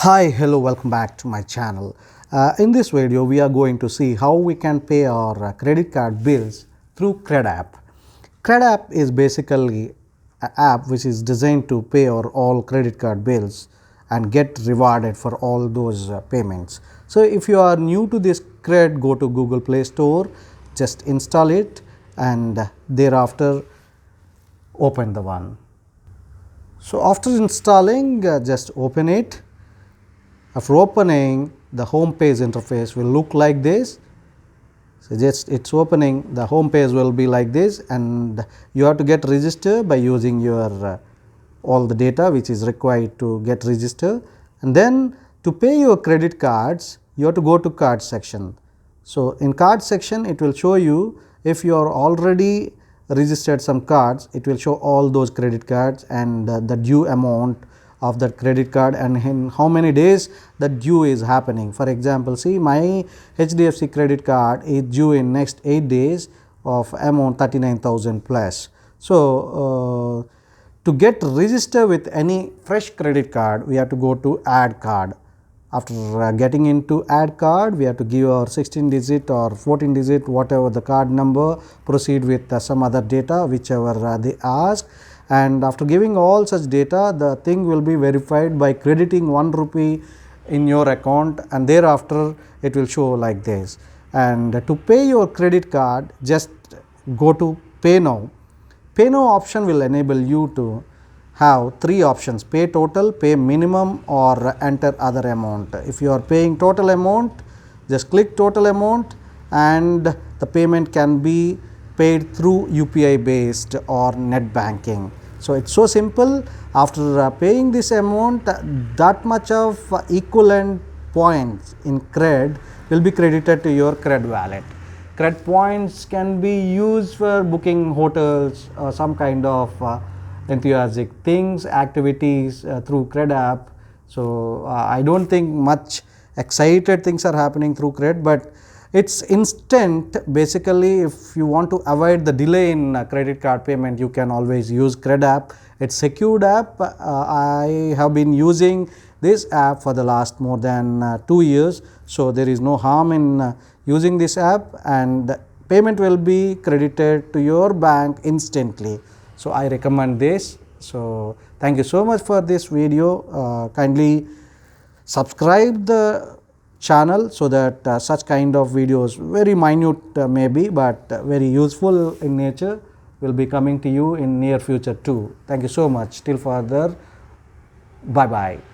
Hi, hello, welcome back to my channel. In this video, we are going to see how we can pay our credit card bills through CRED app. CRED app is basically an app which is designed to pay our all credit card bills and get rewarded for all those payments. So if you are new to this CRED, go to Google Play Store, just install it and thereafter open the one. So after installing, just open it. After opening, the home page interface will look like this. So just it's opening, the home page will be like this, and you have to get registered by using your all the data which is required to get registered. And then to pay your credit cards, you have to go to card section. So in card section, it will show you if you are already registered some cards, it will show all those credit cards and the due amount of that credit card and in how many days the due is happening. For example, see, my HDFC credit card is due in next 8 days of amount 39,000 plus. So to get registered with any fresh credit card, we have to go to add card. After getting into add card, we have to give our 16 digit or 14 digit, whatever the card number, proceed with some other data whichever they ask. And after giving all such data, the thing will be verified by crediting 1 rupee in your account, and thereafter it will show like this. And to pay your credit card, just go to pay now. Pay now option will enable you to have 3 options: pay total, pay minimum, or enter other amount. If you are paying total amount, just click total amount and the payment can be paid through UPI based or net banking. So it's so simple. After paying this amount, that much of equivalent points in CRED will be credited to your CRED wallet. CRED points can be used for booking hotels or some kind of enthusiastic things, activities through CRED app. So I don't think much excited things are happening through CRED, but it's instant. Basically, if you want to avoid the delay in credit card payment, you can always use CRED app. It's secured app. I have been using this app for the last more than 2 years. So there is no harm in using this app, and payment will be credited to your bank instantly. So I recommend this. So thank you so much for this video. Kindly subscribe the channel so that such kind of videos, very minute maybe, but very useful in nature, will be coming to you in near future too. Thank you so much. Till further, bye bye.